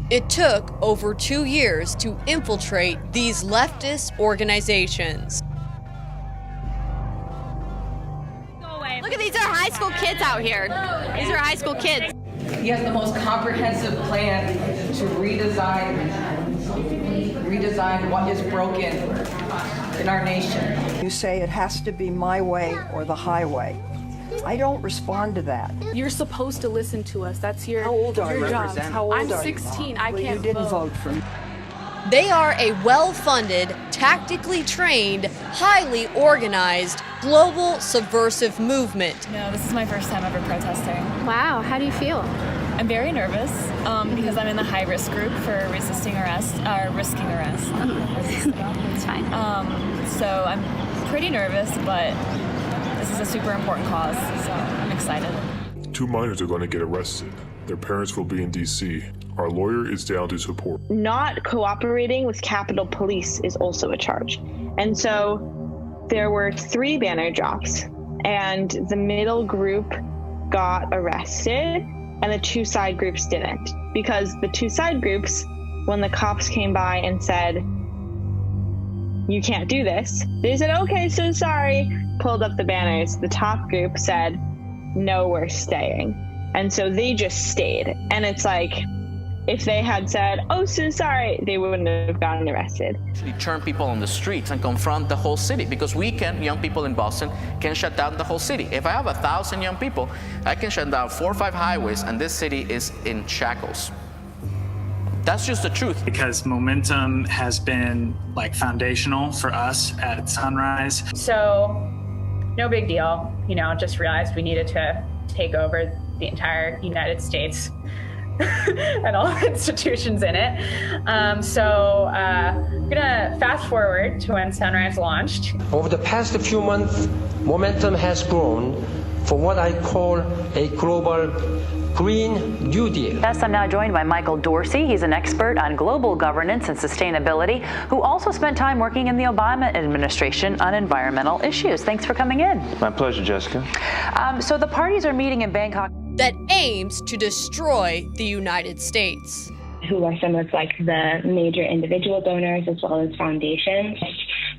It took over 2 years to infiltrate these leftist organizations. Look at these are high school kids out here. These are high school kids. He has the most comprehensive plan to redesign what is broken in our nation. You say it has to be my way or the highway. I don't respond to that. You're supposed to listen to us. That's your How old are you? job. How old I'm are you? 16. I Well, can't you didn't vote for me. They are a well-funded, tactically trained, highly organized, global subversive movement. No, this is my first time ever protesting. Wow, how do you feel? I'm very nervous because I'm in the high-risk group for risking arrest. It's fine. So I'm pretty nervous, but this is a super important cause, so I'm excited. 2 minors are going to get arrested. Their parents will be in D.C. Our lawyer is down to support. Not cooperating with Capitol Police is also a charge. And so there were 3 banner drops, and the middle group got arrested, and the 2 side groups didn't. Because the 2 side groups, when the cops came by and said, "You can't do this," they said, "Okay, so sorry," pulled up the banners. The top group said, "No, we're staying." And so they just stayed. And it's like, if they had said, "Oh, so sorry," they wouldn't have gotten arrested. Actually turn people on the streets and confront the whole city, because we can, young people in Boston, can shut down the whole city. If I have 1,000 young people, I can shut down 4 or 5 highways, and this city is in shackles. That's just the truth. Because momentum has been foundational for us at Sunrise. So, no big deal. Just realized we needed to take over the entire United States and all the institutions in it. We're gonna fast forward to when Sunrise launched. Over the past few months, momentum has grown for what I call a global Green New Deal. Yes, I'm now joined by Michael Dorsey. He's an expert on global governance and sustainability, who also spent time working in the Obama administration on environmental issues. Thanks for coming in. My pleasure, Jessica. So the parties are meeting in Bangkok. That aims to destroy the United States. Who are some of the major individual donors as well as foundations.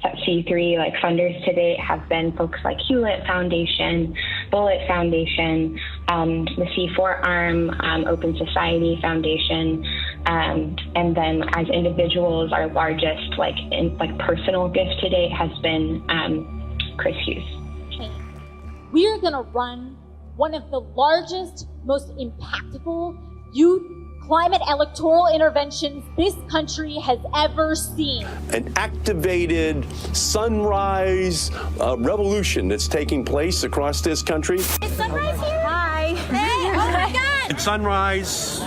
At C3, funders to date have been folks like Hewlett Foundation, Bullitt Foundation, the C4 arm, Open Society Foundation, and then as individuals, our largest personal gift to date has been Chris Hughes. We are going to run one of the largest, most impactful youth climate electoral interventions this country has ever seen. An activated sunrise revolution that's taking place across this country. Is Sunrise here? Hi. Hey, oh my God. Sunrise,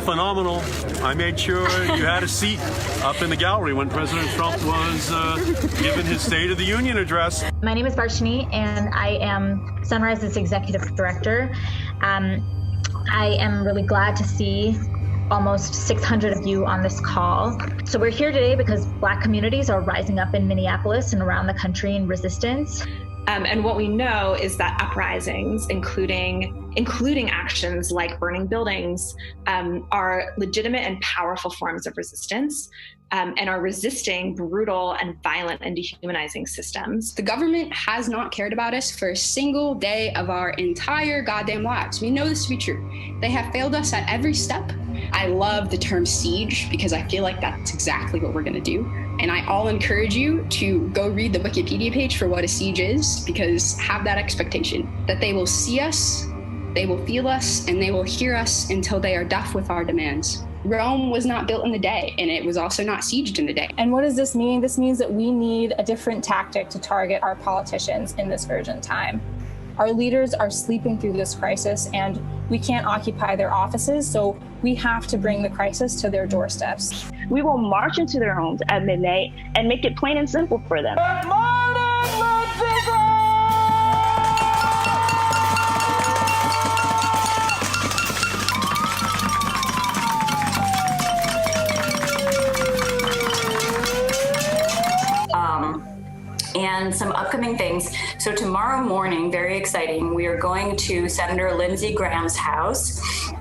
phenomenal. I made sure you had a seat up in the gallery when President Trump was giving his State of the Union address. My name is Varshini, and I am Sunrise's executive director. I am really glad to see almost 600 of you on this call. So we're here today because Black communities are rising up in Minneapolis and around the country in resistance. And what we know is that uprisings, including actions like burning buildings, are legitimate and powerful forms of resistance, and are resisting brutal and violent and dehumanizing systems. The government has not cared about us for a single day of our entire goddamn lives. We know this to be true. They have failed us at every step. I love the term siege because I feel like that's exactly what we're gonna do. And I'll encourage you to go read the Wikipedia page for what a siege is, because have that expectation that they will see us, they will feel us, and they will hear us until they are deaf with our demands. Rome was not built in a day, and it was also not sieged in a day. And what does this mean? This means that we need a different tactic to target our politicians in this urgent time. Our leaders are sleeping through this crisis, and we can't occupy their offices, so we have to bring the crisis to their doorsteps. We will march into their homes at midnight and make it plain and simple for them. And some upcoming things. So tomorrow morning, very exciting, we are going to Senator Lindsey Graham's house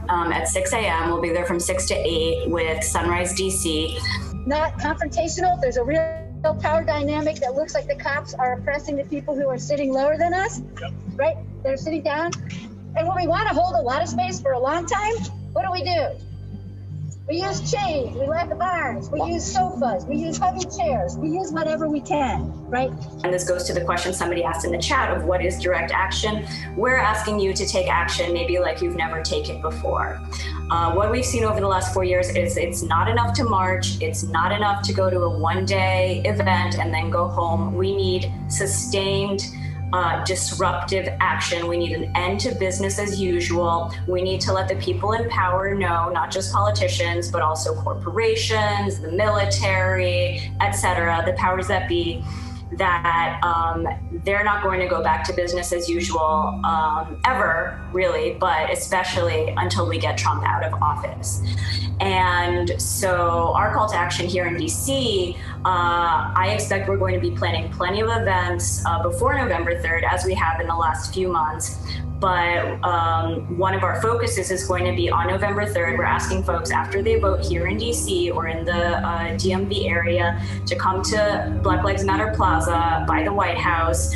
at 6 a.m. We'll be there from 6 to 8 with Sunrise DC. Not confrontational. There's a real power dynamic that looks like the cops are oppressing the people who are sitting lower than us, right? They're sitting down. And when we want to hold a lot of space for a long time, what do? We use chains, we light the barns, we use sofas, we use heavy chairs, we use whatever we can, right? And this goes to the question somebody asked in the chat of what is direct action. We're asking you to take action maybe like you've never taken before. What we've seen over the last 4 years is it's not enough to march, it's not enough to go to a one-day event and then go home. We need sustained disruptive action. We need an end to business as usual. We need to let the people in power know, not just politicians, but also corporations, the military, etc., the powers that be, that they're not going to go back to business as usual ever, really, but especially until we get Trump out of office. And so our call to action here in DC, I expect we're going to be planning plenty of events before November 3rd, as we have in the last few months. But one of our focuses is going to be on November 3rd. We're asking folks after they vote here in DC or in the DMV area to come to Black Lives Matter Plaza by the White House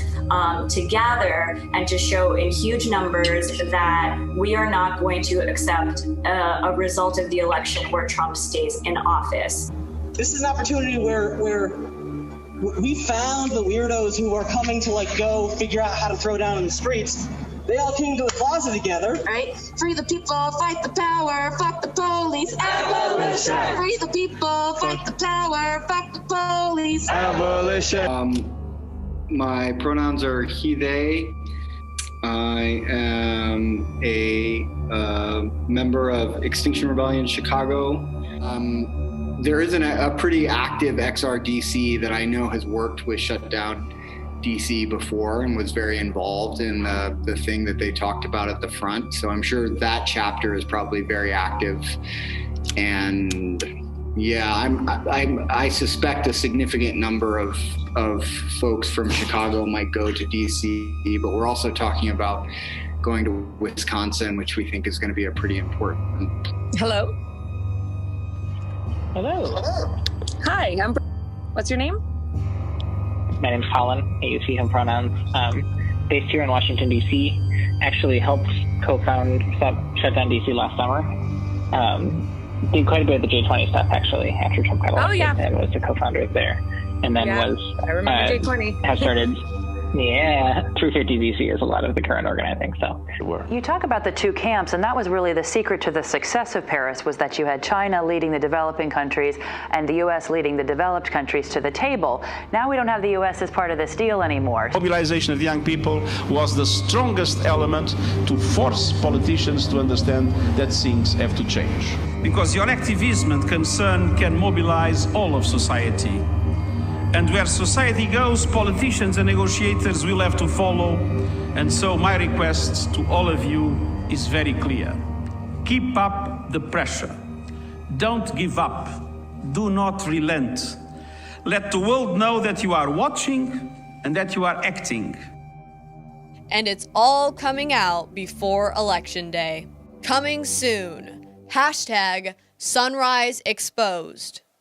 to gather and to show in huge numbers that we are not going to accept a result of the election where Trump stays in office. This is an opportunity where we found the weirdos who are coming to go figure out how to throw down in the streets. They all came to the plaza together. Right? Free the people, fight the power, fuck the police. Abolition. Free the people, fight the power, fuck the police. Abolition. My pronouns are he, they. I am a member of Extinction Rebellion Chicago. There is a pretty active XRDC that I know has worked with Shutdown DC before and was very involved in the thing that they talked about at the front. So I'm sure that chapter is probably very active. And yeah, I suspect a significant number of folks from Chicago might go to DC, but we're also talking about going to Wisconsin, which we think is going to be a pretty important. Hello. Hi, what's your name? My name's Colin, AUC him pronouns. Based here in Washington, D.C. Actually helped co-found Shutdown D.C. last summer. Did quite a bit of the J20 stuff, actually, after Trump got elected. And was the co-founder there. And then I remember J20. Have started, True 50 D.C. is a lot of the current organizing, so. You talk about the two camps, and that was really the secret to the success of Paris, was that you had China leading the developing countries and the U.S. leading the developed countries to the table. Now we don't have the U.S. as part of this deal anymore. Mobilization of the young people was the strongest element to force politicians to understand that things have to change. Because your activism and concern can mobilize all of society. And where society goes, politicians and negotiators will have to follow. And so my request to all of you is very clear. Keep up the pressure. Don't give up. Do not relent. Let the world know that you are watching and that you are acting. And it's all coming out before Election Day. Coming soon. #SunriseExposed.